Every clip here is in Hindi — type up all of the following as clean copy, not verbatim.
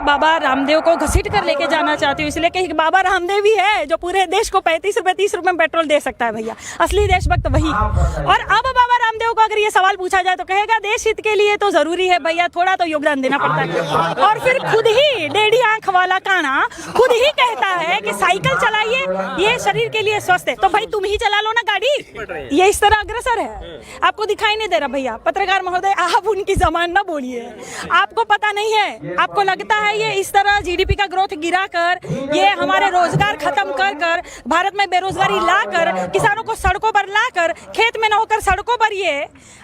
मैं बाबा रामदेव को घसीट कर लेके जाना चाहती हूँ, इसलिए कि बाबा रामदेव ही है जो पूरे देश को 35 रुपए 30 रुपए में पेट्रोल दे सकता है भैया। असली देशभक्त वही। और अब बाबा रामदेव को अगर ये सवाल पूछा जाए तो कहेगा देश हित के लिए तो जरूरी है भैया, थोड़ा तो योगदान देना पड़ता है। और फिर खुद ही डेढ़ी आंख वाला काना खुद ही कहता है कि साइकिल चलाइए, ये शरीर के लिए स्वस्थ है। तो भाई तुम ही चला लो ना गाड़ी, ये इस तरह अग्रसर है। आपको दिखाई नहीं दे रहा भैया। पत्रकार महोदय, आप उनकी जबान ना बोलिए, आपको पता नहीं है। आपको लगता है ये इस तरह जीडीपी का ग्रोथ गिरा कर, ये हमारे रोजगार खत्म कर कर, भारत में बेरोजगारी लाकर, किसानों को सड़कों पर लाकर, खेत में न होकर सड़कों पर ये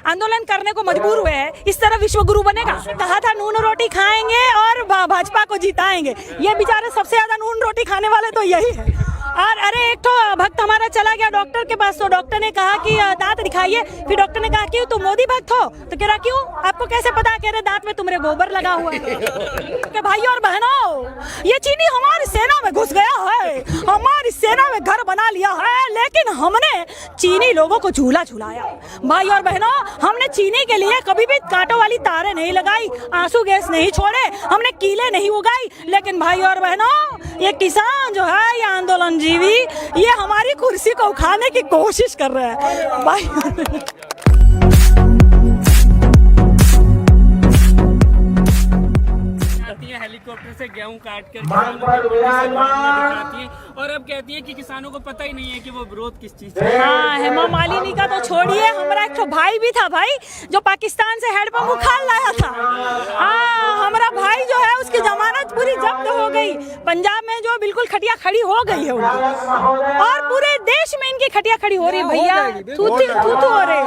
आंदोलन करने को मजबूर हुए हैं, इस तरह विश्व गुरु बनेगा? कहा था नून रोटी खाएंगे और भाजपा को जिताएंगे। ये बेचारे सबसे ज्यादा नून रोटी खाने वाले तो यही है। और अरे एक तो भक्त हमारा चला गया डॉक्टर के पास, तो डॉक्टर ने कहा कि दांत दिखाइए। फिर डॉक्टर ने कहा क्यों, तुम मोदी भक्त हो? तो कह रहा क्यों, आपको कैसे पता? कह रहे दांत में तुम्हारे गोबर लगा हुआ है। कि भाई और बहनों, ये चीनी हमारी सेना में घुस गया है, हमारी सेना में घर बना लिया है, लेकिन हमने चीनी लोगों को झूला झुलाया। भाई और बहनों, हमने चीनी के लिए कभी भी कांटों वाली तारें नहीं लगाई, आंसू गैस नहीं छोड़े, हमने कीले नहीं उगाई। लेकिन भाई और बहनों, ये किसान जो है, ये आंदोलन जीवी, ये हमारी कुर्सी को उखाड़ने की कोशिश कर रहे हैं भाई। हेलीकॉप्टर से गेहूं काट कर दिखाती है और अब कहती है कि किसानों को पता ही नहीं है कि वो विरोध किस चीज से। हाँ, हेमा मालिनी का तो छोड़िए, हमारा एक तो भाई भी था भाई, जो पाकिस्तान से हैंडपंप उखाड़ लाया था। हाँ, हमारा भाई जो है उसकी जमानत पूरी जब्त हो गई। पंजाब में जो बिल्कुल खटिया खड़ी हो गई है उनकी, और पूरे देश में इनकी खटिया खड़ी हो रही है भैया। थू हो रहे,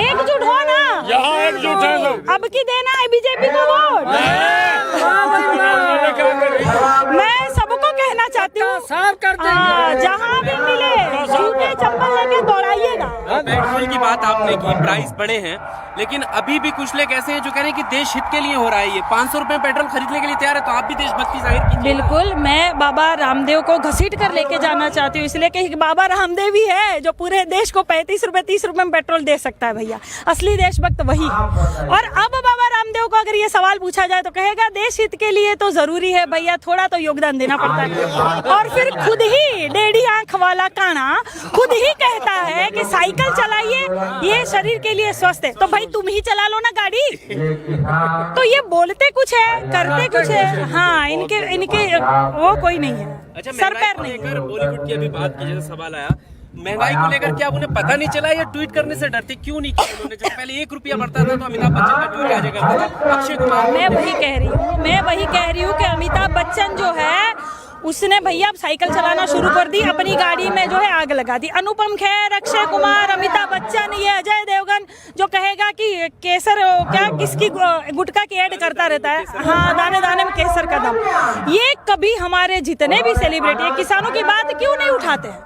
एकजुट हो ना, एकजुट है। अब की देना है बीजेपी को वोट। मैं सबको कहना चाहती हूँ, जहाँ भी मिले जूते चप्पल लेके दौड़ाइएगा। पेट्रोल की बात आपने की, प्राइस बढ़े हैं, लेकिन अभी भी कुछ लोग ऐसे हैं जो कह रहे हैं कि देश हित के लिए हो रहा है। ये 500 रुपए पेट्रोल खरीदने के लिए तैयार है, तो आप भी देशभक्ति जाहिर कीजिए। बिल्कुल, मैं बाबा रामदेव को घसीट कर लेके जाना चाहती हूँ, इसलिए कि बाबा रामदेव ही है जो पूरे देश को 35 रुपए 30 रुपए में पेट्रोल दे सकता है भैया। असली देशभक्त वही। और अब बाबा रामदेव को अगर ये सवाल पूछा जाए तो कहेगा देश हित के लिए तो जरूरी है भैया, थोड़ा तो योगदान देना पड़ता है। और फिर खुद ही डेढ़ी आंख वाला काना खुद ही कहता है कि साइकिल चलाइए, ये शरीर के लिए स्वस्थ है। तो भाई तुम ही चला लो ना गाड़ी। तो ये बोलते कुछ है, करते कुछ है। हाँ, इनके वो कोई नहीं है। अच्छा, सर पैर नहीं। बॉलीवुड की अभी बात की, जैसे सवाल आया महंगाई को लेकर, क्या उन्हें पता नहीं चला या ट्वीट करने से डरते? क्यों नहीं किया उन्होंने? जब पहले 1 रुपया बढ़ता था तो अमिताभ बच्चन का ट्वीट आ जाएगा, अक्षय कुमार। मैं वही कह रही हूँ कि अमिताभ बच्चन जो है उसने भैया साइकिल चलाना शुरू कर दी, अपनी गाड़ी में जो है आग लगा दी। अनुपम खेर, अक्षय कुमार, अमिताभ बच्चन, ये अजय देवगन जो कहेगा कि केसर क्या किसकी गुटखा की ऐड करता रहता है, हाँ, दाने दाने में केसर का दम। ये कभी हमारे जितने भी सेलिब्रिटी है किसानों की बात क्यों नहीं उठाते हैं?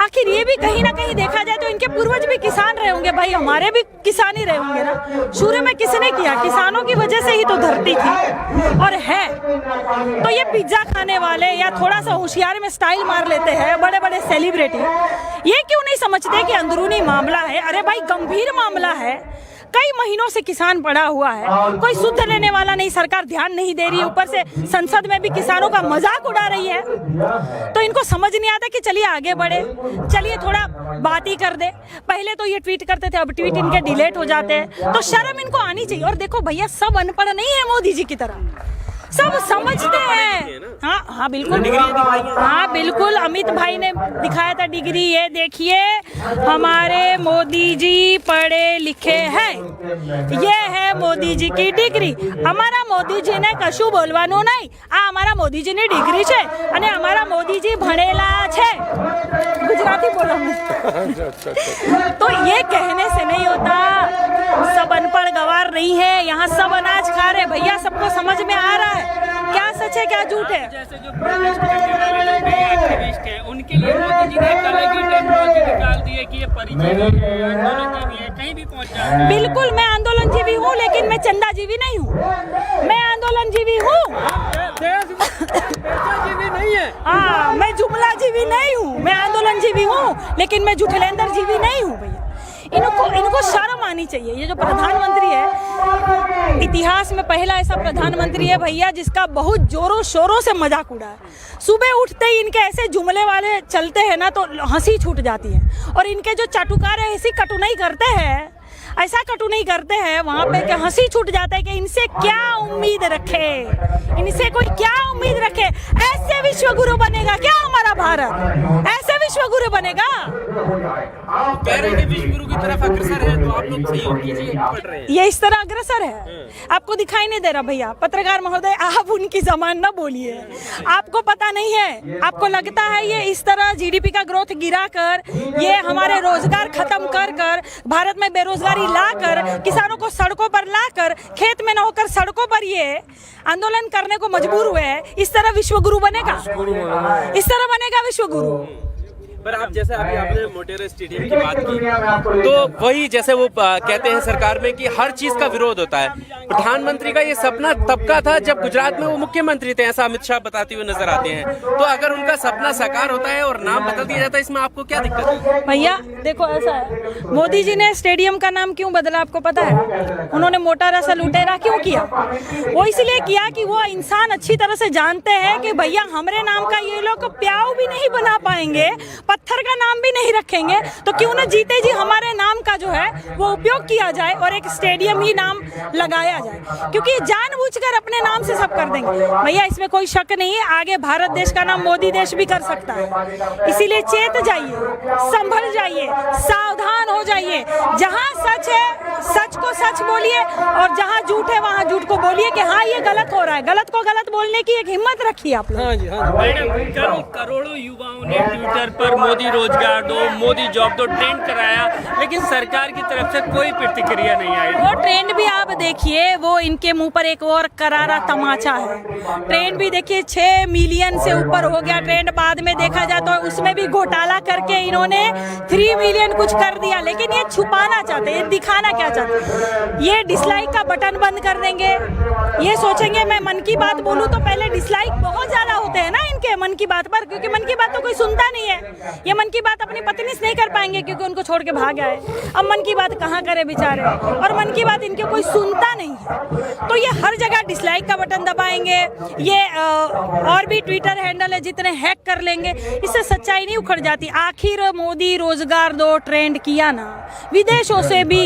आखिर ये भी कहीं ना कहीं देखा जाए तो इनके पूर्वज भी किसान रहे होंगे भाई, हमारे भी किसान ही रहे होंगे ना। शुरू में किसने किया? किसानों की वजह से ही तो धरती थी और है। तो ये पिज्जा खाने वाले या थोड़ा सा होशियारी में स्टाइल मार लेते हैं बड़े बड़े सेलिब्रिटी, ये क्यों नहीं समझते कि अंदरूनी मामला है? अरे भाई, गंभीर मामला है। कई महीनों से किसान पड़ा हुआ है, कोई सुध लेने वाला नहीं, सरकार ध्यान नहीं दे रही, ऊपर से संसद में भी किसानों का मजाक उड़ा रही है। तो इनको समझ नहीं आता कि चलिए आगे बढ़े, चलिए थोड़ा बात ही कर दे। पहले तो ये ट्वीट करते थे, अब ट्वीट इनके डिलीट हो जाते हैं। तो शर्म इनको आनी चाहिए। और देखो भैया, सब अनपढ़ नहीं है मोदी जी की तरह, सब समझते हैं। हाँ बिल्कुल, हाँ बिल्कुल, अमित भाई ने दिखाया था डिग्री, ये देखिए हमारे मोदी जी पढ़े लिखे हैं, ये है मोदी जी की डिग्री। हमारा मोदी जी ने कशु बोलवानु नहीं, आ हमारा मोदी जी ने डिग्री છે અને हमारा मोदी जी भणेला છે। गुजराती बोलो। तो ये कहने से नहीं होता, सब अनपढ़ गवार नहीं है, यहाँ सब अनाज खा रहे भैया, सबको समझ में आ रहा है क्या सच है क्या झूठ है। जैसे जो प्रोटेस्ट करने वाले लोग हैं, एक्टिविस्ट हैं, उनके लिए मोदी जी ने एक अलग ही टेक्नोलॉजी निकाल दी है कि ये परिचय आंदोलनजीवी है, कहीं भी पहुंच जाए। बिल्कुल, मैं आंदोलनजीवी हूँ, लेकिन मैं चंदाजीवी नहीं हूँ। मैं आंदोलनजीवी हूँ, देशजीवी नहीं है। हाँ, मैं जुमलाजीवी नहीं हूँ। मैं आंदोलनजीवी हूँ, लेकिन मैं जुठलेंदर जीवी नहीं हूँ भैया। इनको शर्म आनी चाहिए। ये जो प्रधानमंत्री है, इतिहास में पहला ऐसा प्रधानमंत्री है भैया जिसका बहुत जोरों शोरों से मजाक उड़ा है। सुबह उठते ही इनके ऐसे जुमले वाले चलते हैं ना तो हंसी छूट जाती है। और इनके जो चाटुकार है ऐसी कटुनाई करते हैं, ऐसा कटु नहीं करते हैं वहाँ पे कि हंसी छूट जाता है कि इनसे क्या उम्मीद रखे, इनसे कोई क्या उम्मीद रखे। ऐसे विश्व गुरु बनेगा क्या हमारा भारत? ऐसे विश्व गुरु बनेगा? कह रहे हैं कि विश्व गुरु की तरफ अग्रसर है, तो आप लोग सहयोग कीजिए, पढ़ रहे हैं। ये इस तरह अग्रसर है, आपको दिखाई नहीं दे रहा भैया? पत्रकार महोदय, आप उनकी जबान ना बोलिए, आपको पता नहीं है। आपको लगता है ये इस तरह जीडीपी का ग्रोथ गिरा कर, ये हमारे रोजगार खत्म कर कर, भारत में बेरोजगारी लाकर, किसानों को सड़कों पर लाकर, खेत में न होकर सड़कों पर ये आंदोलन करने को मजबूर हुए हैं, इस तरह विश्व गुरु बनेगा? इस तरह बनेगा विश्व गुरु? पर आप जैसे अभी आपने मोटेरा स्टेडियम की बात की, तो वही जैसे वो कहते हैं सरकार में कि हर चीज का विरोध होता है। प्रधानमंत्री का ये सपना तब का था जब गुजरात में वो मुख्यमंत्री थे, ऐसा अमित शाह बताते हुए नजर आते हैं। तो अगर उनका सपना साकार होता है और नाम बदल दिया जाता है, इसमें आपको क्या दिक्कत है? भैया देखो, ऐसा है, मोदी जी ने स्टेडियम का नाम क्यों बदला आपको पता है? उन्होंने मोटेरा से लुटेरा क्यों किया? वो इसलिए किया कि वो इंसान अच्छी तरह से जानते हैं कि भैया हमारे नाम का ये लोग प्याऊ भी नहीं बना पाएंगे, पत्थर का नाम भी नहीं रखेंगे, तो क्यों ना जीते जी हमारे नाम का जो है वो उपयोग किया जाए और एक स्टेडियम ही नाम लगाया जाए, क्योंकि जानबूझकर अपने नाम से सब कर देंगे। भैया इसमें कोई शक नहीं है, आगे भारत देश का नाम मोदी देश भी कर सकता है। इसीलिए चेत जाइए, संभल जाइए, सावधान हो जाइए। जहां सच है सच को सच बोलिए और जहां झूठ है वहां झूठ को बोलिए कि हाँ ये गलत हो रहा है। गलत को गलत बोलने की एक हिम्मत रखिए आप लोग। हाँ जी, हाँ जी। मैडम, करोड़ों युवाओं ने ट्विटर पर मोदी रोजगार दो, मोदी जॉब दो ट्रेंड कराया, लेकिन सरकार की तरफ से कोई प्रतिक्रिया नहीं आई। वो ट्रेंड भी आप देखिए, वो इनके मुंह पर एक और करारा तमाचा है। ट्रेंड भी देखिए 6 मिलियन से ऊपर हो गया ट्रेंड, बाद में देखा जाए तो उसमें भी घोटाला करके इन्होंने 3 मिलियन कुछ कर दिया। लेकिन ये छुपाना चाहते हैं, दिखाना क्या चाहते? ये डिसलाइक का बटन बंद कर देंगे, ये सोचेंगे मैं मन की बात बोलूं तो पहले डिसलाइक बहुत ज्यादा होते हैं ना इनके मन की बात पर, क्योंकि मन की बात तो कोई सुनता नहीं है। ये मन की बात अपनी पत्नी से नहीं कर पाएंगे क्योंकि उनको छोड़ के भाग आए। अब मन की बात कहाँ करे बेचारे, और मन की बात इनके कोई सुनता नहीं है, तो ये हर जगह डिसलाइक का बटन दबाएंगे। ये और भी ट्विटर हैंडल है जितने हैक कर लेंगे, इससे सच्चाई नहीं उखड़ जाती। आखिर मोदी रोजगार दो ट्रेंड किया ना, विदेशों से भी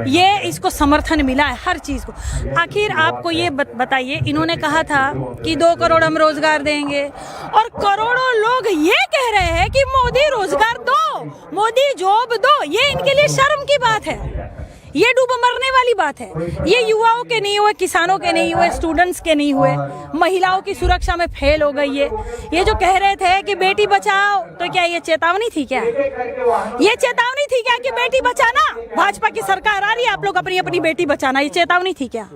ये इसको समर्थन मिला है हर चीज को। आखिर आपको ये बताइए, इन्होंने कहा था कि 2 करोड़ हम रोजगार देंगे और करोड़ों लोग ये कह रहे हैं कि मोदी रोजगार दो, मोदी जॉब दो। ये इनके लिए शर्म की बात है, ये डूब मरने वाली बात है। ये युवाओं के नहीं हुए, किसानों के नहीं हुए, स्टूडेंट्स के नहीं हुए, महिलाओं की सुरक्षा में फेल हो गई है। ये जो कह रहे थे कि बेटी बचाओ, तो क्या ये चेतावनी थी क्या? ये चेतावनी थी क्या कि बेटी बचाना? भाजपा की सरकार आ रही है, आप लोग अपनी अपनी बेटी बचाना, ये चेतावनी थी क्या?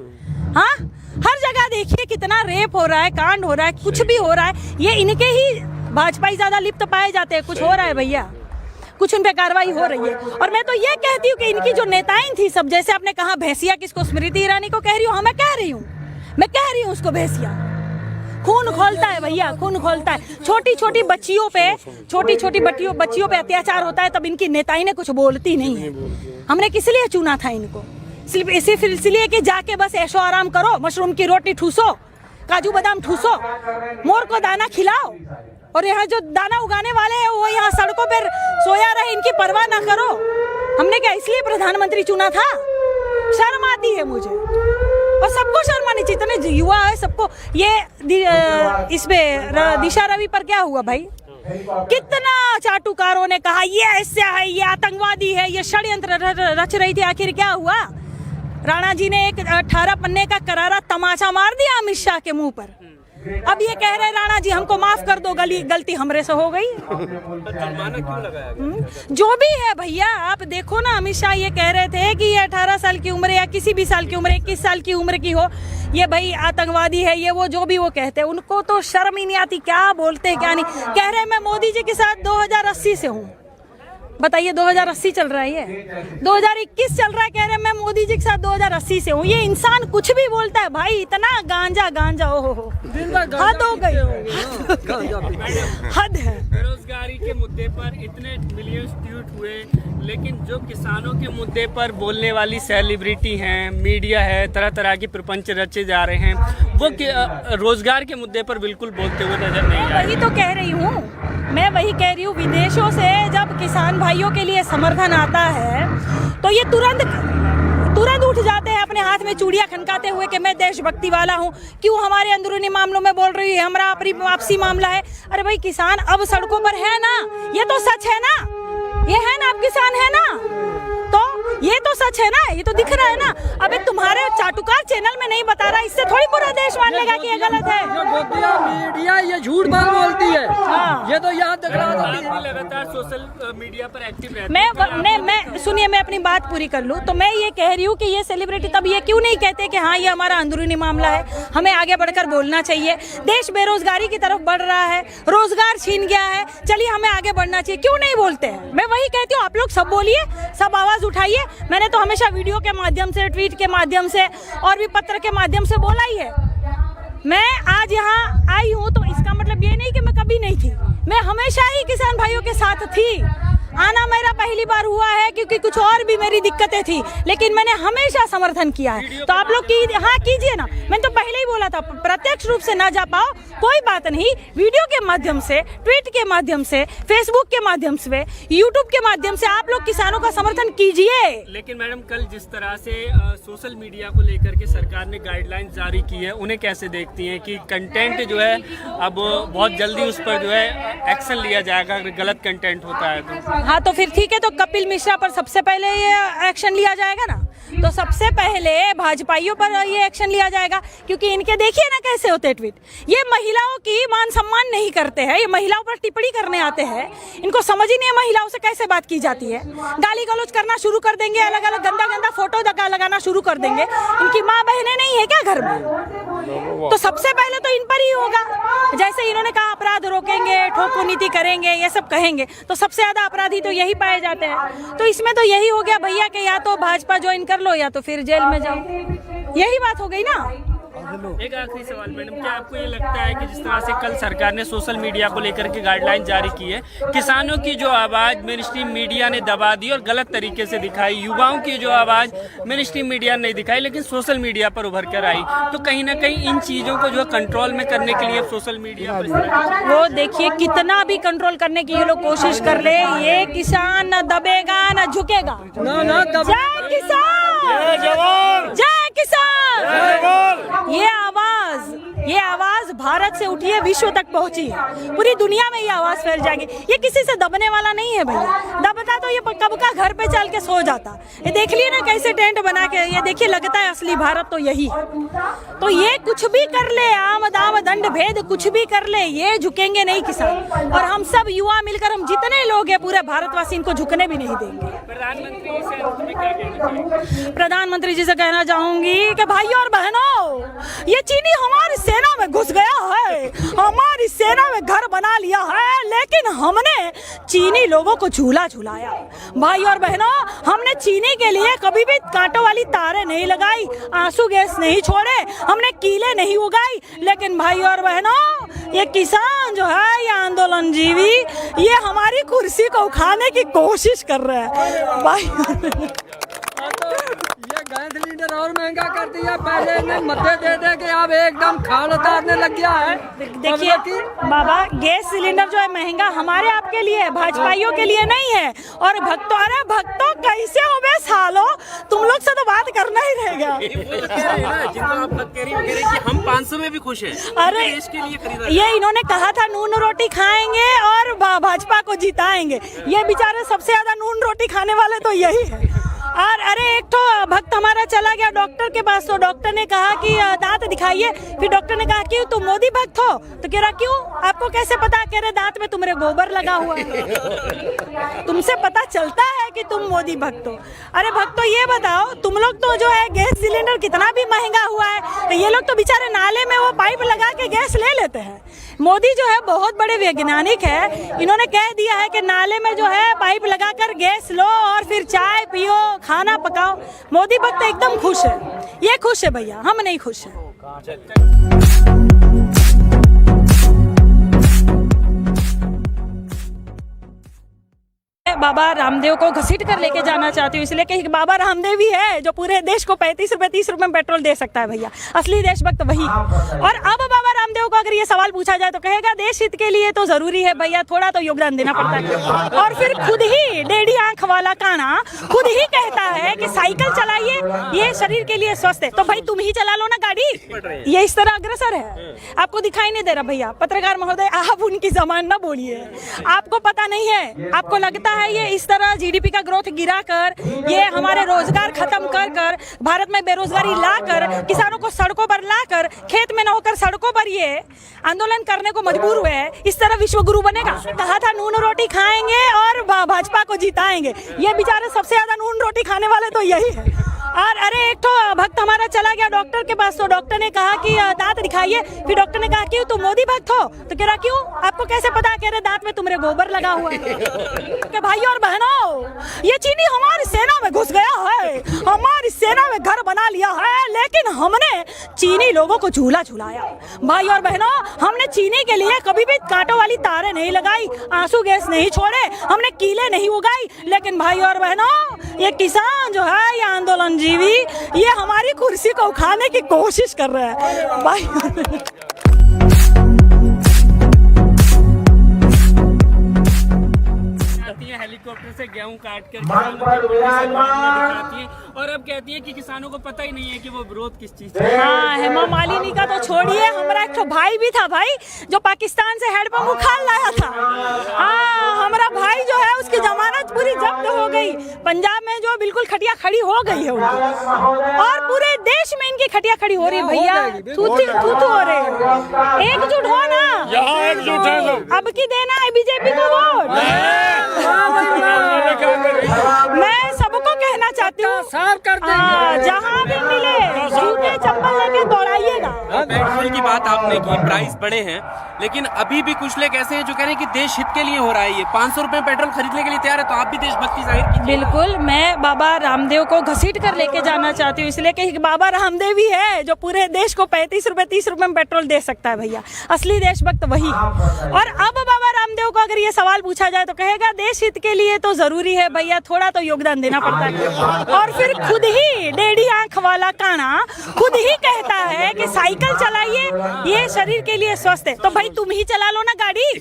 हाँ, हर जगह देखिए कितना रेप हो रहा है, कांड हो रहा है, कुछ भी हो रहा है, ये इनके ही भाजपाई ज्यादा लिप्त पाए जाते हैं। कुछ हो रहा है भैया, कुछ उन पे कार्रवाई हो रही है। और मैं तो ये कहती हूँ कि इनकी जो नेताएं थी सब, जैसे आपने कहा भैंसिया किसको, स्मृति ईरानी को कह रही हूँ, हाँ मैं कह रही हूँ उसको भैंसिया। खून खोलता है भैया, खून खोलता है। छोटी छोटी बच्चियों पे अत्याचार होता है, तब इनकी नेताएं ने कुछ बोलती नहीं है। हमने किस लिए चुना था इनको? सिर्फ इसलिए कि जाके बस ऐशो आराम करो, मशरूम की रोटी ठूसो, काजू बादाम ठूसो, मोर को दाना खिलाओ, और यहाँ जो दाना उगाने वाले हैं वो यहाँ सड़कों पर सोया रहे, इनकी परवाह ना करो। हमने क्या इसलिए प्रधानमंत्री चुना था? शर्म आती है मुझे, और सबको शर्म आनी चाहिए। इतने युवा है सबको। ये इसमें दिशा रवि पर क्या हुआ भाई? कितना चाटुकारों ने कहा ये ऐसे है, ये आतंकवादी है, ये षड्यंत्र रच रही थी। आखिर क्या हुआ? राणा जी ने एक 18 पन्ने का करारा तमाचा मार दिया अमित शाह के मुंह पर। अब ये कह रहे राणा जी हमको माफ कर दो, गलती हमरे से हो गई। जुर्माना क्यों लगाया गया? जो भी है भैया, आप देखो ना, अमित शाह ये कह रहे थे कि ये 18 साल की उम्र या किसी भी साल की उम्र, 21 साल की उम्र की हो, ये भाई आतंकवादी है, ये वो जो भी वो कहते हैं, उनको तो शर्म ही नहीं आती। क्या बोलते हैं क्या नहीं। कह रहे मैं मोदी जी के साथ 2080 से हूँ। बताइए 2080 चल रहा है, ये 2021 चल रहा है, कह रहे हैं मैं मोदी जी के साथ 2080 से हूँ। ये इंसान कुछ भी बोलता है भाई, इतना गांजा गांजा, ओहो हद हो गई, हद है। बेरोजगारी के मुद्दे पर इतने मिलियन ट्वीट हुए, लेकिन जो किसानों के मुद्दे पर बोलने वाली सेलिब्रिटी हैं, मीडिया है, तरह तरह के प्रपंच रचे जा रहे हैं, वो रोजगार के मुद्दे पर बिल्कुल बोलते हुए नजर नहीं आ रहे। वही तो कह रही हूँ, मैं वही कह रही हूँ, विदेशों से जब किसान भाइयों के लिए समर्थन आता है तो ये तुरंत उठ जाते हैं अपने हाथ में चूड़ियां खनकाते हुए कि मैं देशभक्ति वाला हूँ, क्यों हमारे अंदरूनी मामलों में बोल रही है, हमारा आपसी मामला है। अरे भाई किसान अब सड़कों पर है ना, ये तो सच है ना, ये है ना, आप किसान है ना, तो ये तो सच है ना, ये तो दिख रहा है ना। अबे तुम्हारे चाटुकार चैनल में नहीं बता रहा, इससे थोड़ी पूरा देश मान लेगा कि ये गलत है। मीडिया ये झूठ बात बोलती है, ये तो याद दिख रहा था। लगातार सोशल मीडिया पर एक्टिव रहते हैं। मैं सुनिए, मैं अपनी बात पूरी कर लूं, तो मैं ये कह रही हूँ कि ये सेलिब्रिटी तब ये क्यों नहीं कहते कि हाँ ये हमारा अंदरूनी मामला है, हमें आगे बढ़कर बोलना चाहिए। देश बेरोजगारी की तरफ बढ़ रहा है, रोजगार छीन गया है, चलिए हमें आगे बढ़ना चाहिए, क्यों नहीं बोलते हैं। मैं वही कहती हूँ, आप लोग सब बोलिए, सब आवाज उठाइए। मैंने तो हमेशा वीडियो के माध्यम से, ट्वीट के माध्यम से और भी पत्र के माध्यम से बोला ही है। मैं आज यहाँ आई हूँ तो इसका मतलब ये नहीं कि मैं कभी नहीं थी, मैं हमेशा ही किसान भाइयों के साथ थी। आना मेरा पहली बार हुआ है क्योंकि कुछ और भी मेरी दिक्कतें थी, लेकिन मैंने हमेशा समर्थन किया है। तो आप लोग हाँ कीजिए ना, मैंने तो पहले ही बोला था, प्रत्यक्ष रूप से ना जा पाओ कोई बात नहीं, वीडियो के माध्यम से, ट्वीट के माध्यम से, फेसबुक के माध्यम से, यूट्यूब के माध्यम से आप लोग किसानों का समर्थन कीजिए। लेकिन मैडम कल जिस तरह से सोशल मीडिया को लेकर के सरकार ने गाइडलाइंस जारी की है, उन्हें कैसे देखती हैं कि कंटेंट जो है अब बहुत जल्दी उस पर जो है एक्शन लिया जाएगा अगर गलत कंटेंट होता है तो? हाँ तो फिर ठीक है, तो कपिल मिश्रा पर सबसे पहले ये एक्शन लिया जाएगा ना, तो सबसे पहले भाजपाइयों पर ये एक्शन लिया जाएगा, क्योंकि इनके देखिए ना कैसे होते ट्वीट, ये महिलाओं की मान सम्मान नहीं करते हैं, ये महिलाओं पर टिप्पणी करने आते हैं, इनको समझ ही नहीं है महिलाओं से कैसे बात की जाती है, गाली गलौज करना शुरू कर देंगे, अलग अलग गंदा गंदा फोटो लगाना शुरू कर देंगे। इनकी माँ बहनें नहीं है क्या घर में? तो सबसे पहले तो इन पर ही होगा। जैसे इन्होंने कहा अपराध रोकेंगे, ठोको नीति करेंगे, ये सब कहेंगे, तो सबसे ज्यादा अपराधी तो यही पाए जाते हैं। तो इसमें तो यही हो गया भैया कि या तो भाजपा ज्वाइन कर लो या तो फिर जेल में जाओ, यही बात हो गई ना। एक आखिरी सवाल मैडम, क्या आपको ये लगता है कि जिस तरह से कल सरकार ने सोशल मीडिया को लेकर के गाइडलाइन जारी की है, किसानों की जो आवाज मेन स्ट्रीम मीडिया ने दबा दी और गलत तरीके से दिखाई, युवाओं की जो आवाज मेन स्ट्रीम मीडिया ने नहीं दिखाई लेकिन सोशल मीडिया पर उभर कर आई, तो कहीं ना कहीं इन चीजों को जो है कंट्रोल में करने के लिए सोशल मीडिया पर वो देखिए कितना भी कंट्रोल करने की ये लोग कोशिश कर ले, ये किसान न दबेगा न झुकेगा। जय किसान, जय किसान। ये आवाज भारत से उठी है, विश्व तक पहुंची है, पूरी दुनिया में ये आवाज फैल जाएगी। ये किसी से दबने वाला नहीं है भैया, दबता तो ये कब का घर पे चल के सो जाता। ये देख लिए ना कैसे टेंट बना के, ये देखिए लगता है असली भारत तो यही है। तो ये कुछ भी कर ले, आम दाम दंड भेद कुछ भी कर ले, ये झुकेंगे नहीं किसान। और हम सब युवा मिलकर, हम जितने लोग हैं पूरे भारतवासी, इनको झुकने भी नहीं देंगे। प्रधानमंत्री जी से कहना चाहूंगी कि भाइयों और बहनों, ये चीनी हमारी सेना में घुस गया है, हमारी सेना में घर बना लिया है, लेकिन हमने चीनी लोगों को झूला झुलाया। भाई और बहनों, हमने चीनी के लिए कभी भी कांटों वाली तारें नहीं लगाई, आंसू गैस नहीं छोड़े, हमने कीले नहीं उगाई। लेकिन भाई और बहनों, ये किसान जो है, ये आंदोलन जीवी, ये हमारी कुर्सी को उखाड़ने की कोशिश कर रहे हैं। भाई ये गैस सिलेंडर और महंगा कर दिया, पहले ने मध्य दे दे के अब एकदम खाल उतारने लग गया है। देखिए बाबा, गैस सिलेंडर जो है महंगा हमारे आपके लिए है, भाजपाइयों के लिए नहीं है। और भक्तों, अरे भक्तों कैसे हो बे सालो, तुम लोग से तो बात करना ही रहेगा। जिनको आप कह रही हैं कि हम 500 में भी खुश हैं, अरे देश के लिए खरीदा, ये इन्होंने कहा था नून रोटी खाएंगे और भाजपा को जिताएंगे। ये बेचारे सबसे ज्यादा नून रोटी खाने वाले तो यही है। और अरे एक तो भक्त हमारा चला गया डॉक्टर के पास, तो डॉक्टर ने कहा कि दांत दिखाइए। फिर डॉक्टर ने कहा कि तुम मोदी भक्त हो, तो कह रहा क्यों, आपको कैसे पता, कह रहे दांत में तुम्हारे गोबर लगा हुआ है, तुमसे पता चलता है कि तुम मोदी भक्त हो। अरे भक्त, तो ये बताओ तुम लोग तो जो है गैस सिलेंडर कितना भी महंगा हुआ है, तो ये लोग तो बेचारे नाले में वो पाइप लगा के गैस ले लेते हैं। मोदी जो है बहुत बड़े वैज्ञानिक है, इन्होंने कह दिया है कि नाले में जो है पाइप लगाकर गैस लो और फिर चाय पियो, खाना पकाओ। मोदी भक्त एकदम खुश है, ये खुश है भैया, हम नहीं खुश है। बाबा रामदेव को घसीट कर लेके जाना चाहती हूँ, इसलिए कि बाबा रामदेव ही है जो पूरे देश को 35 रुपए 30 रुपए में पेट्रोल दे सकता है भैया, असली देशभक्त वही। और अब बाबा रामदेव को अगर ये सवाल पूछा जाए तो कहेगा देश हित के लिए तो जरूरी है भैया, थोड़ा तो योगदान देना पड़ता है। और फिर खुद ही डेढ़ी आंख वाला काना खुद ही कहता है कि साइकिल चलाइए, ये शरीर के लिए स्वस्थ है। तो भाई तुम ही चला लो ना गाड़ी, ये इस तरह अग्रसर है, आपको दिखाई नहीं दे रहा भैया। पत्रकार महोदय, आप उनकी जबान ना बोलिए, आपको पता नहीं है, आपको लगता है ये इस तरह जीडीपी का ग्रोथ गिरा कर, ये हमारे रोजगार खत्म कर कर, भारत में बेरोजगारी लाकर, किसानों को सड़कों पर लाकर, खेत में न होकर सड़कों पर ये आंदोलन करने को मजबूर हुए हैं, इस तरह विश्व गुरु बनेगा। कहा था नून रोटी खाएंगे और भाजपा को जिताएंगे, ये बेचारे सबसे ज्यादा नून रोटी खाने वाले तो यही है। और अरे एक तो भक्त हमारा चला गया डॉक्टर के पास, तो डॉक्टर ने कहा कि दांत दिखाइए। फिर डॉक्टर ने कहा कि तुम मोदी भक्त हो, तो कह रहा क्यों, आपको कैसे पता, कह रहे दांत में तुम्हारे गोबर लगा हुआ है। कि भाई और बहनों, ये चीनी हमारी सेना में घुस गया है, हमारी सेना में घर बना लिया है, लेकिन हमने चीनी लोगों को झूला झुलाया। भाई और बहनों, हमने चीनी के लिए कभी भी कांटों वाली तारें नहीं लगाई, आंसू गैस नहीं छोड़े, हमने कीले नहीं उगाई। लेकिन भाई और बहनों, ये किसान जो है, ये आंदोलन जीवी, ये हमारी कुर्सी को उखाड़ने की कोशिश कर रहा है भाई। हेलीकॉप्टर से गेहूं काट कर दिखाती है, और अब कहती है कि किसानों को पता ही नहीं है कि वो विरोध किस चीज से। हाँ, हेमा मालिनी का तो छोड़िए, हमारा एक भाई भी था भाई, जो पाकिस्तान से हैंडपंप उखाड़ लाया था। हाँ, हमारा भाई जो है उसकी जमानत पूरी जब्त हो गई, पंजाब में जो बिल्कुल खटिया खड़ी हो गई है उनकी, और पूरे देश में इनकी खटिया खड़ी हो रही है भैया, थू हो रहे। एकजुट हो ना, यहाँ एकजुट है लोग। अब की देना है बीजेपी को वोट। मैं सबको कहना चाहती हूँ, जहाँ भी मिले जूते चप्पल लेके दौड़ाइएगा। पेट्रोल की बात आपने की, प्राइस बढ़े हैं, लेकिन अभी भी कुछ लोग ऐसे हैं जो कह रहे हैं कि देश हित के लिए हो रहा है, ये 500 रुपए पेट्रोल खरीदने के लिए तैयार है, तो आप भी देशभक्ति जाहिर कीजिए। बिल्कुल, मैं बाबा रामदेव को घसीट कर लेके जाना चाहती हूँ, इसलिए कि बाबा रामदेव ही है जो पूरे देश को 35 रुपए 30 रुपए में पेट्रोल दे सकता है भैया, असली देशभक्त वही। और अब बाबा रामदेव को अगर ये सवाल पूछा जाए तो कहेगा देश हित के लिए तो जरूरी है भैया, थोड़ा तो योगदान देना पड़ता है। और फिर खुद ही डेढ़ी आंख वाला काना खुद ही कहता है कि साइकिल चलाइए, ये शरीर के लिए स्वस्थ है। तो भाई तुम ही चला लो ना गाड़ी।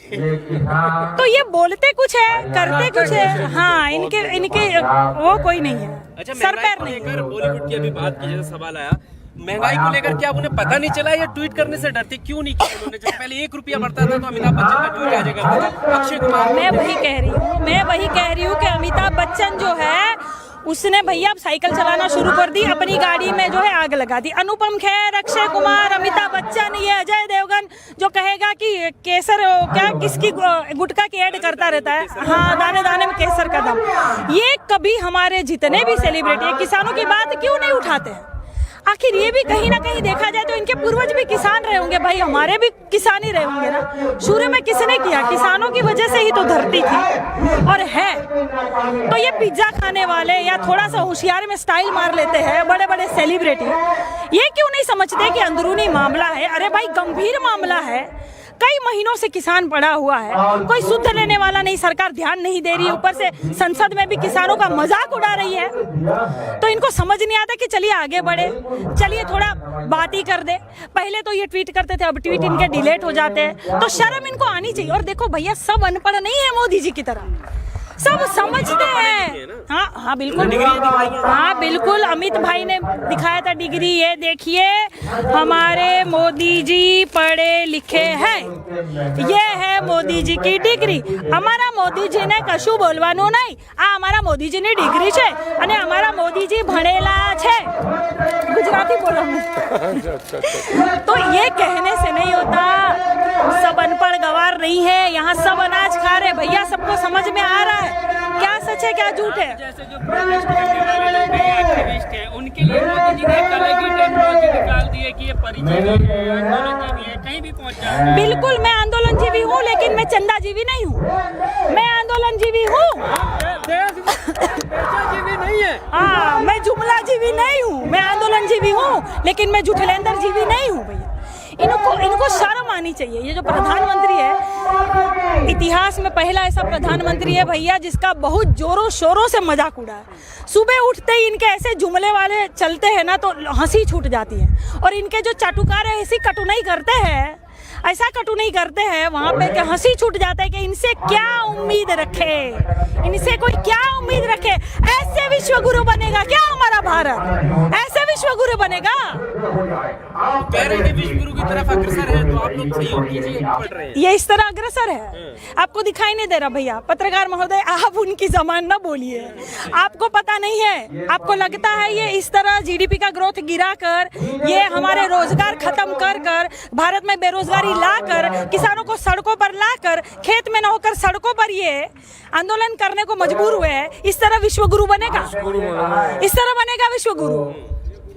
तो ये बोलते कुछ है, करते कुछ है। हाँ, इनके वो कोई नहीं है। अच्छा, सर पैर नहीं। बॉलीवुड की अभी बात की, जैसे सवाल आया महंगाई को लेकर, क्या उन्हें पता नहीं चला या ट्वीट करने से डरते, क्यों नहीं किया उन्होंने? जब पहले 1 रुपया बढ़ता था तो अमिताभ बच्चन का ट्वीट आ जाएगा, अक्षय कुमार। मैं वही कह रही हूँ कि अमिताभ बच्चन जो है उसने भैया अब साइकिल चलाना शुरू कर दी, अपनी गाड़ी में जो है आग लगा दी। अनुपम खेर, अक्षय कुमार, अमिताभ बच्चन, ये अजय देवगन जो कहेगा कि केसर क्या किसकी गुटखा की ऐड करता रहता है, हाँ, दाने दाने में केसर का दम। ये कभी हमारे जितने भी सेलिब्रिटी है किसानों की बात क्यों नहीं उठाते हैं? आखिर ये भी कहीं ना कहीं देखा जाए तो इनके पूर्वज भी किसान रहे होंगे भाई, हमारे भी किसान ही रहे होंगे ना। शुरू में किसने किया? किसानों की वजह से ही तो धरती थी और है। तो ये पिज्जा खाने वाले या थोड़ा सा होशियारी में स्टाइल मार लेते हैं बड़े बड़े सेलिब्रिटी, ये क्यों नहीं समझते कि अंदरूनी मामला है? अरे भाई, गंभीर मामला है, कई महीनों से किसान पड़ा हुआ है, कोई सुध लेने वाला नहीं, सरकार ध्यान नहीं दे रही है, ऊपर से संसद में भी किसानों का मजाक उड़ा रही है। तो इनको समझ नहीं आता कि चलिए आगे बढ़े, चलिए थोड़ा बात ही कर दे। पहले तो ये ट्वीट करते थे, अब ट्वीट इनके डिलीट हो जाते हैं, तो शर्म इनको आनी चाहिए। और देखो भैया, सब अनपढ़ नहीं है मोदी जी की तरह। सब समझते हैं। हाँ हाँ बिल्कुल, हाँ बिल्कुल, अमित भाई ने दिखाया था डिग्री। ये देखिए हमारे मोदी जी पढ़े लिखे हैं, ये है मोदी जी की डिग्री। हमारा मोदी जी ने कशु बोलवानु नहीं, आ हमारा मोदी जी ने डिग्री છે અને हमारा मोदी जी भणेला છે। गुजराती बोलो तो ये कहने से नहीं होता, सब अनपढ़ गवार नहीं है, यहाँ सब अनाज खा रहे भैया, सबको समझ में आ रहा है क्या सच है क्या झूठ है। जैसे जो प्रोटेस्ट करने वाले लोग हैं, एक्टिविस्ट हैं, उनके लिए मोदी जी ने एक अलग ही टेक्नोलॉजी निकाल दी है कि ये परिचय भी है, आंदोलनजीवी है, कहीं भी पहुंच जाते हैं। बिल्कुल, मैं आंदोलनजीवी हूँ, लेकिन मैं चंदाजीवी नहीं हूँ, मैं आंदोलनजीवी हूँ। देशजीवी नहीं है। हाँ, मैं जुमलाजीवी नहीं हूँ, मैं आंदोलनजीवी हूँ, लेकिन मैं जुठलेंदर जीवी नहीं हूँ भैया। इनको शर्म आनी चाहिए। ये जो प्रधानमंत्री है, इतिहास में पहला ऐसा प्रधानमंत्री है भैया जिसका बहुत जोरों शोरों से मजाक उड़ा है। सुबह उठते ही इनके ऐसे जुमले वाले चलते हैं ना तो हंसी छूट जाती है, और इनके जो चाटुकार है ऐसी कटुनाई करते हैं, ऐसा कटुनाई करते हैं वहाँ पे कि हंसी छूट जाता है कि इनसे क्या उम्मीद रखे, इनसे कोई क्या उम्मीद रखे। ऐसे विश्वगुरु बनेगा क्या हमारा भारत? ऐसे विश्वगुरु बनेगा? कह रहे हैं कि विश्वगुरु की तरफ अग्रसर है, तो आप लोग सहयोग कीजिए, पढ़ रहे हैं। ये इस तरह अग्रसर है, आपको दिखाई नहीं दे रहा भैया। पत्रकार महोदय, आप उनकी जबान न बोलिए, आपको पता नहीं है। आपको लगता है ये इस तरह जीडीपी का ग्रोथ गिराकर, ये हमारे रोजगार खत्म कर कर, भारत में बेरोजगारी लाकर, किसानों को सड़कों पर लाकर, खेत में न होकर सड़कों पर ये आंदोलन करने को मजबूर हुए हैं, इस तरह विश्वगुरु बनेगा? इस तरह बनेगा विश्वगुरु?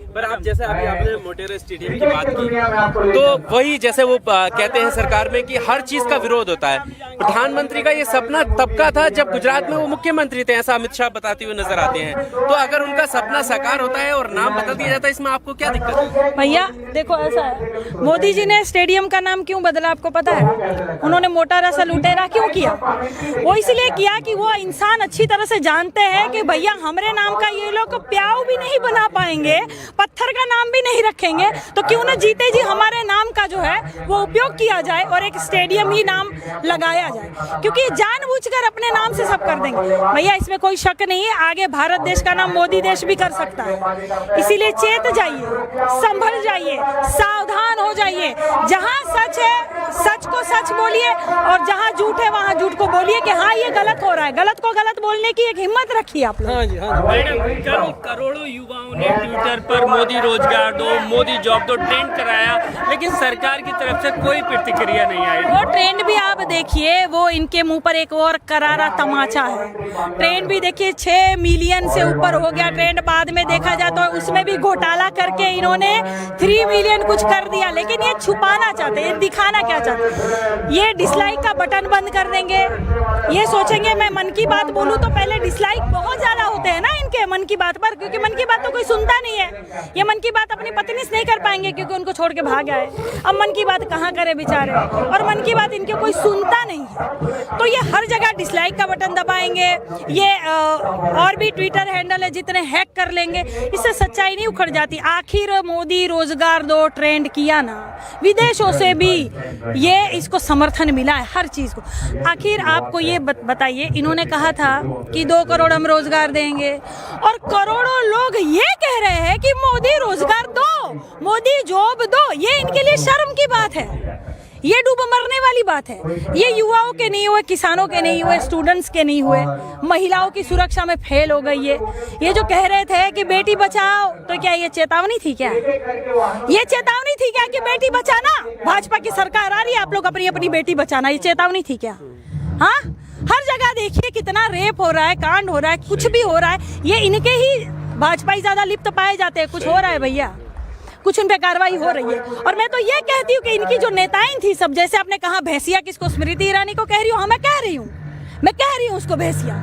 पर आप जैसे अभी आपने मोटेरा स्टेडियम की बात की, तो वही जैसे वो कहते हैं सरकार में कि हर चीज का विरोध होता है। प्रधानमंत्री का ये सपना तब का था जब गुजरात में वो मुख्यमंत्री थे, ऐसा अमित शाह बताते हुए नजर आते हैं। तो अगर उनका सपना साकार होता है और नाम बदल दिया जाता है, इसमें आपको क्या दिक्कत है? भैया देखो, ऐसा है, मोदी जी ने स्टेडियम का नाम क्यों बदला आपको पता है? उन्होंने मोटेरा से लुटेरा क्यों किया? वो इसलिए किया कि वो इंसान अच्छी तरह से जानते हैं कि भैया हमारे नाम का ये लोग प्याऊ भी नहीं बना पाएंगे, पत्थर का नाम भी नहीं रखेंगे, तो क्यों ना जीते जी हमारे नाम का जो है वो उपयोग किया जाए और एक स्टेडियम ही नाम लगाया जाए, क्योंकि जानबूझकर अपने नाम से सब कर देंगे भैया, इसमें कोई शक नहीं है। आगे भारत देश का नाम मोदी देश भी कर सकता है, इसीलिए चेत जाइए, संभल जाइए, सावधान हो जाइए। जहाँ सच है सच को सच बोलिए, और जहाँ झूठ है वहाँ झूठ को बोलिए कि हाँ ये गलत हो रहा है। गलत को गलत बोलने की एक हिम्मत रखिए आप लोग। हाँ जी, हाँ जी। मैडम, करोड़ों युवाओं ने ट्विटर पर मोदी रोजगार दो, मोदी जॉब दो ट्रेंड कराया, लेकिन सरकार की तरफ से कोई प्रतिक्रिया नहीं आई। वो ट्रेंड भी आप देखिए, वो इनके मुंह पर एक और करारा तमाचा है। ट्रेंड भी देखिए 6 मिलियन से ऊपर हो गया ट्रेंड, बाद में देखा जाए तो उसमें भी घोटाला करके इन्होंने 3 मिलियन कुछ कर दिया। लेकिन ये छुपाना चाहते हैं, दिखाना क्या चाहते हैं? ये डिसलाइक का बटन बंद कर देंगे, ये सोचेंगे मैं मन की बात बोलूं तो पहले डिसलाइक बहुत ज्यादा होते हैं ना इनके मन की बात पर, क्योंकि मन की बात तो कोई सुनता नहीं है। ये मन की बात अपनी पत्नी से नहीं कर पाएंगे क्योंकि उनको छोड़ के भाग आए। अब मन की बात कहाँ करे बेचारे, और मन की बात इनके कोई सुनता नहीं है, तो ये हर जगह डिसलाइक का बटन दबाएंगे। ये और भी ट्विटर हैंडल है जितने हैक कर लेंगे, इससे सच्चाई नहीं उखड़ जाती। आखिर मोदी रोजगार दो ट्रेंड किया ना, विदेशों से भी ये इसको समर्थन मिला है हर चीज को। आखिर आपको ये बताइए, इन्होंने कहा था कि 2 करोड़ हम रोजगार देंगे, और करोड़ों लोग ये कह रहे हैं कि मोदी रोजगार दो, मोदी जॉब दो। ये इनके लिए शर्म की बात है, ये डूब मरने वाली बात है। ये युवाओं के नहीं हुए, किसानों के नहीं हुए, स्टूडेंट्स के नहीं हुए, महिलाओं की सुरक्षा में फेल हो गई है। ये जो कह रहे थे कि बेटी बचाओ, तो क्या ये चेतावनी थी क्या? ये चेतावनी थी क्या कि बेटी बचाना, भाजपा की सरकार आ रही है, आप लोग अपनी अपनी बेटी बचाना, ये चेतावनी थी क्या? हाँ, हर जगह देखिए कितना रेप हो रहा है, कांड हो रहा है, कुछ भी हो रहा है, ये इनके ही भाजपाई ज्यादा लिप्त पाए जाते हैं। कुछ हो रहा है भैया, कुछ उन पे कार्रवाई हो रही है। और मैं तो ये कहती हूँ कि इनकी जो नेताएं थी सब, जैसे आपने कहा भैंसिया किसको, स्मृति ईरानी को कह रही हूँ, हाँ मैं कह रही हूँ उसको भैंसिया।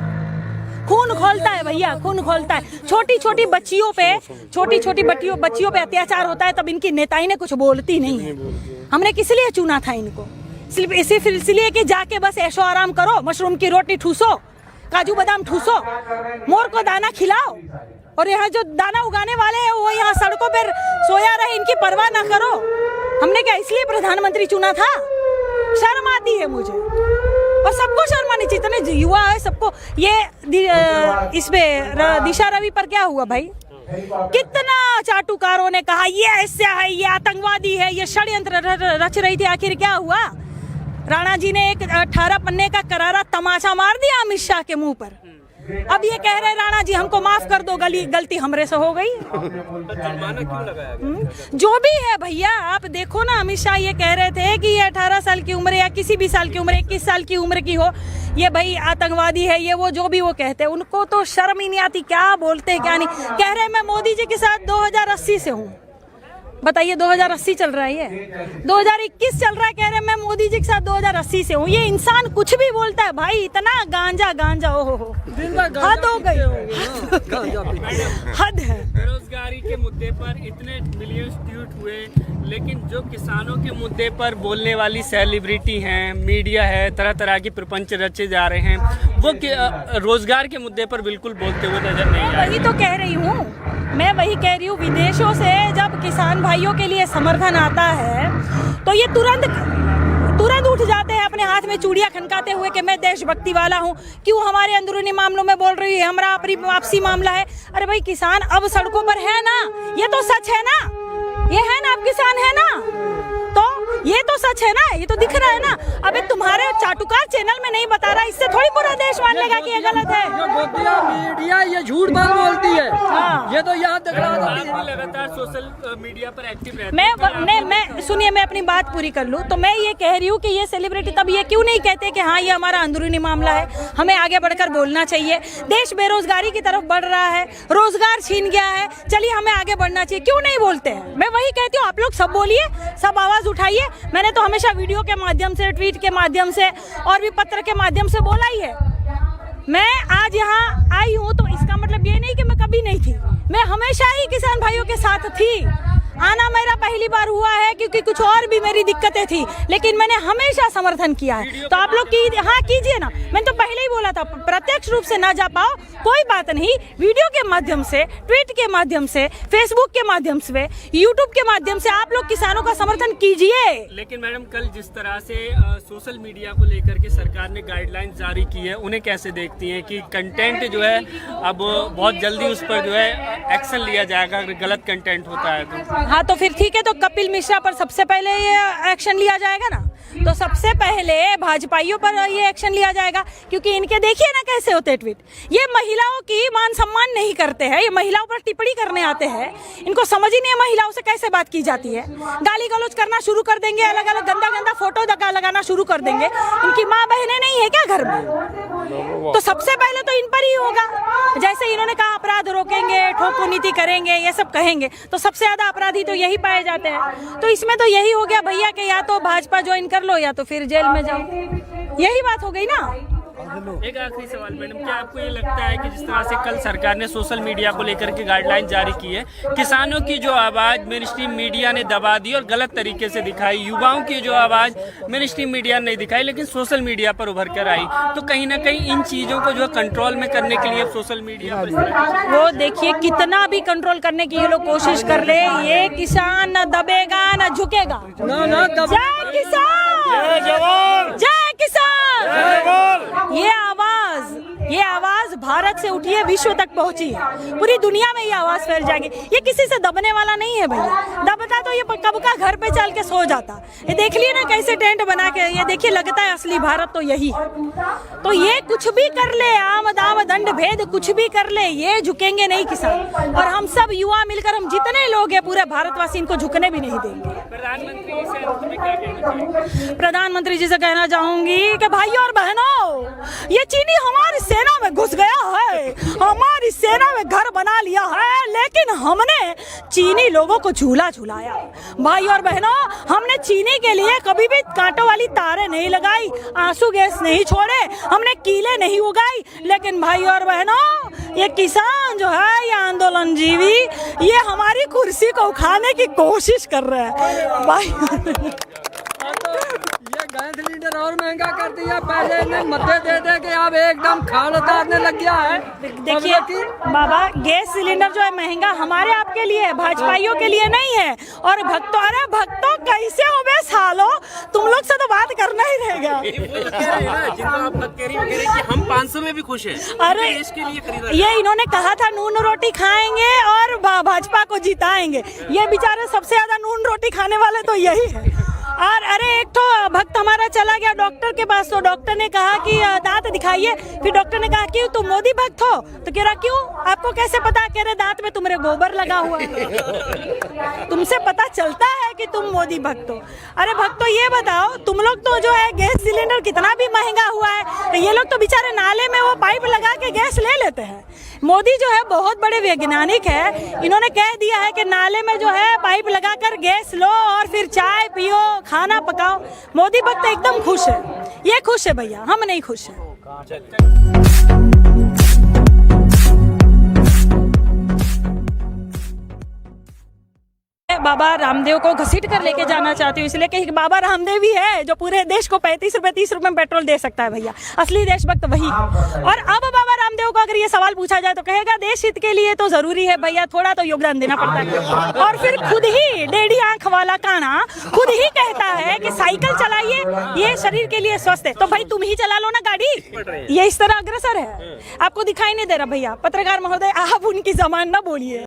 खून खोलता है भैया, खून खोलता है। छोटी छोटी बच्चियों पे बच्चियों पे अत्याचार होता है, तब इनकी नेताएं ने कुछ बोलती नहीं है। हमने किस लिए चुना था इनको? इसलिए कि जाके बस ऐशो आराम करो, मशरूम की रोटी ठूसो, काजू बादाम ठूसो, मोर को दाना खिलाओ, और यहाँ जो दाना उगाने वाले हैं वो यहाँ सड़कों पर सोया रहे, इनकी परवाह ना करो। हमने क्या इसलिए प्रधानमंत्री चुना था? शर्म आती है मुझे, और सबको शर्म आनी चाहिए, इतने युवा है सबको। ये इसमें दिशा रवि पर क्या हुआ भाई? कितना चाटुकारों ने कहा ये ऐसा है, ये आतंकवादी है, ये षड्यंत्र रच रही थी, आखिर क्या हुआ? राणा जी ने एक 18 पन्ने का करारा तमाचा मार दिया अमित शाह के मुंह पर। अब ये कह रहे राणा जी हमको माफ कर दो, गलती हमरे से हो गई। जुर्माना क्यों लगाया गया? जो भी है भैया, आप देखो ना, अमित शाह ये कह रहे थे कि ये 18 साल की उम्र या किसी भी साल की उम्र, 21 साल की उम्र की हो, ये भाई आतंकवादी है, ये वो जो भी वो कहते हैं, उनको तो शर्म ही नहीं आती, क्या बोलते हैं क्या नहीं। कह रहे मैं मोदी जी के साथ 2080 से हूँ। बताइए 2080 चल रहा है, ये 2021 चल रहा है, कह रहे मैं मोदी जी के साथ 2080 से हूँ। ये इंसान कुछ भी बोलता है भाई, इतना गांजा ओहो, हद हो गई, हद है। बेरोजगारी के मुद्दे पर इतने मिलियन ट्वीट हुए, लेकिन जो किसानों के मुद्दे पर बोलने वाली सेलिब्रिटी हैं, मीडिया है, तरह तरह के प्रपंच रचे जा रहे हैं, वो रोजगार के मुद्दे पर बिल्कुल बोलते हुए नजर नहीं आए। वही तो कह रही हूँ, मैं वही कह रही हूँ, विदेशों से जब किसान भाइयों के लिए समर्थन आता है तो ये तुरंत उठ जाते हैं अपने हाथ में चूड़ियां खनकाते हुए कि मैं देशभक्ति वाला हूँ। क्यों हमारे अंदरूनी मामलों में बोल रही है, हमारा अपनी आपसी मामला है। अरे भाई किसान अब सड़कों पर है ना, ये तो सच है ना, ये है ना, आप किसान है ना, तो ये तो सच है ना, ये तो दिख रहा है ना। अबे तुम्हारे चाटुकार चैनल में नहीं बता रहा, इससे थोड़ी पूरा देश मान लेगा कि ये गलत है। मीडिया ये झूठ बोलती है। हाँ। ये तो याद दिखा लगातार सोशल मीडिया पर एक्टिव रहते हैं। मैं सुनिए, मैं अपनी बात पूरी कर लूं तो मैं ये कह रही हूँ कि ये सेलिब्रिटी तब ये क्यों नहीं कहते कि हाँ ये हमारा अंदरूनी मामला है, हमें आगे बढ़कर बोलना चाहिए। देश बेरोजगारी की तरफ बढ़ रहा है, रोजगार छीन गया है, चलिए हमें आगे बढ़ना चाहिए, क्यों नहीं बोलते हैं? मैं वही कहती हूँ, आप लोग सब बोलिए, सब आवाज उठाइए। मैंने तो हमेशा वीडियो के माध्यम से, ट्वीट के माध्यम से और भी पत्र के माध्यम से बोला ही है। मैं आज यहाँ आई हूँ तो इसका मतलब ये नहीं कि मैं कभी नहीं थी, मैं हमेशा ही किसान भाइयों के साथ थी। आना मेरा पहली बार हुआ है क्योंकि कुछ और भी मेरी दिक्कतें थी, लेकिन मैंने हमेशा समर्थन किया है। तो आप लोग हाँ कीजिए ना, मैंने तो पहले ही बोला था, प्रत्यक्ष रूप से ना जा पाओ कोई बात नहीं, वीडियो के माध्यम से, ट्वीट के माध्यम से, फेसबुक के माध्यम से, यूट्यूब के माध्यम से आप लोग किसानों का समर्थन कीजिए। लेकिन मैडम कल जिस तरह से सोशल मीडिया को लेकर के सरकार ने गाइडलाइंस जारी की है, उन्हें कैसे देखती हैं कि कंटेंट जो है अब बहुत जल्दी उस पर जो है एक्शन लिया जाएगा अगर गलत कंटेंट होता है तो? हाँ तो फिर ठीक है, तो कपिल मिश्रा पर सबसे पहले ये एक्शन लिया जाएगा ना, तो सबसे पहले भाजपाइयों पर ये एक्शन लिया जाएगा, क्योंकि इनके देखिए ना कैसे होते ट्वीट, ये महिलाओं की मान सम्मान नहीं करते हैं, ये महिलाओं पर टिप्पणी करने आते हैं, इनको समझ ही नहीं है महिलाओं से कैसे बात की जाती है, गाली गलौज करना शुरू कर देंगे, अलग अलग गंदा फोटो लगाना शुरू कर देंगे। इनकी माँ बहनें नहीं है क्या घर में? तो सबसे पहले तो इन पर ही होगा। जैसे इन्होंने कहा अपराध रोकेंगे, ठोको नीति करेंगे, ये सब कहेंगे, तो सबसे ज्यादा अपराधी तो यही पाए जाते हैं। तो इसमें तो यही हो गया भैया कि या तो भाजपा ज्वाइन कर लो या तो फिर जेल में जाओ, यही बात हो गई ना। एक आखिरी सवाल मैडम, क्या आपको ये लगता है कि जिस तरह से कल सरकार ने सोशल मीडिया को लेकर के गाइडलाइन जारी की है, किसानों की जो आवाज मेन स्ट्रीम मीडिया ने दबा दी और गलत तरीके से दिखाई, युवाओं की जो आवाज मेन स्ट्रीम मीडिया ने दिखाई लेकिन सोशल मीडिया पर उभर कर आई, तो कहीं ना कहीं इन चीजों को जो है कंट्रोल में करने के लिए सोशल मीडिया पर वो देखिए कितना भी कंट्रोल करने की ये लोग कोशिश कर ले, ये किसान न दबेगा न झुकेगा। जय किसान, जय किसान। ये आवाज भारत से उठी है, विश्व तक पहुंची है, पूरी दुनिया में ये आवाज फैल जाएगी। ये किसी से दबने वाला नहीं है भैया, दबता तो ये कब का घर पे चल के सो जाता। ये देख लिए ना कैसे टेंट बना के, ये देखिए लगता है असली भारत तो यही है। तो ये कुछ भी कर ले, आम दाम दंड भेद कुछ भी कर ले, ये झुकेंगे नहीं किसान। और हम सब युवा मिलकर, हम जितने लोग हैं पूरे भारतवासी, इनको झुकने भी नहीं देंगे। प्रधानमंत्री जी से कहना चाहूंगी कि भाइयों और बहनों, ये चीनी हमारी सेना में घुस गया है, हमारी सेना में घर बना लिया है, लेकिन हमने चीनी लोगों को झूला झुलाया। भाई और बहनों, हमने चीनी के लिए कभी भी कांटों वाली तारें नहीं लगाई, आंसू गैस नहीं छोड़े, हमने कीले नहीं उगाई। लेकिन भाई और बहनों, ये किसान जो है, ये आंदोलन जीवी, ये हमारी कुर्सी को उखाड़ने की कोशिश कर रहे हैं। भाई ये गैस सिलेंडर और महंगा कर दिया, पहले ने मध्य दे के अब एकदम खाल उतारने लग गया है। देखिए बाबा, गैस सिलेंडर जो है महंगा हमारे आपके लिए है, भाजपाइयों के लिए नहीं है। और भक्तों, अरे भक्तों कैसे हो बे सालो, तुम लोग से तो बात करना ही रहेगा। जिनको आप हक कह रही हो, कह रही कि हम 500 में भी खुश हैं। अरे देश के लिए खरीदा ये इन्होंने कहा था नून रोटी खाएंगे और भाजपा को जिताएंगे। ये बेचारे सबसे ज्यादा नून रोटी खाने वाले तो यही है। और अरे एक तो भक्त हमारा चला गया डॉक्टर के पास, तो डॉक्टर ने कहा कि दांत दिखाइए। फिर डॉक्टर ने कहा कि तुम मोदी भक्त हो? तो कह रहा क्यों, आपको कैसे पता? कह रहे दांत में तुम्हारे गोबर लगा हुआ है, तुमसे पता चलता है कि तुम मोदी भक्त हो। अरे भक्तों ये बताओ, तुम लोग तो जो है गैस सिलेंडर कितना भी महंगा हुआ है, तो ये लोग तो बेचारे नाले में वो पाइप लगा के गैस ले लेते हैं। मोदी जो है बहुत बड़े वैज्ञानिक है, इन्होंने कह दिया है कि नाले में जो है पाइप लगाकर गैस लो और फिर चाय पियो, खाना पकाओ। मोदी भक्त एकदम खुश है, ये खुश है भैया, हम नहीं खुश हैं। बाबा रामदेव को घसीट कर लेके जाना चाहती हूँ, इसलिए कि बाबा रामदेव ही है जो पूरे देश को 35 रुपए 30 रुपए में पेट्रोल दे सकता है भैया, असली देशभक्त वही। और अब बाबा रामदेव को अगर ये सवाल पूछा जाए तो कहेगा देश हित के लिए तो जरूरी है भैया, थोड़ा तो योगदान देना पड़ता है। और फिर खुद ही डेढ़ी आंख वाला काना खुद ही कहता है कि साइकिल चलाइए, ये शरीर के लिए स्वस्थ है। तो भाई तुम ही चला लो ना गाड़ी, ये इस तरह अग्रसर है, आपको दिखाई नहीं दे रहा भैया। पत्रकार महोदय आप उनकी जबान ना बोलिए।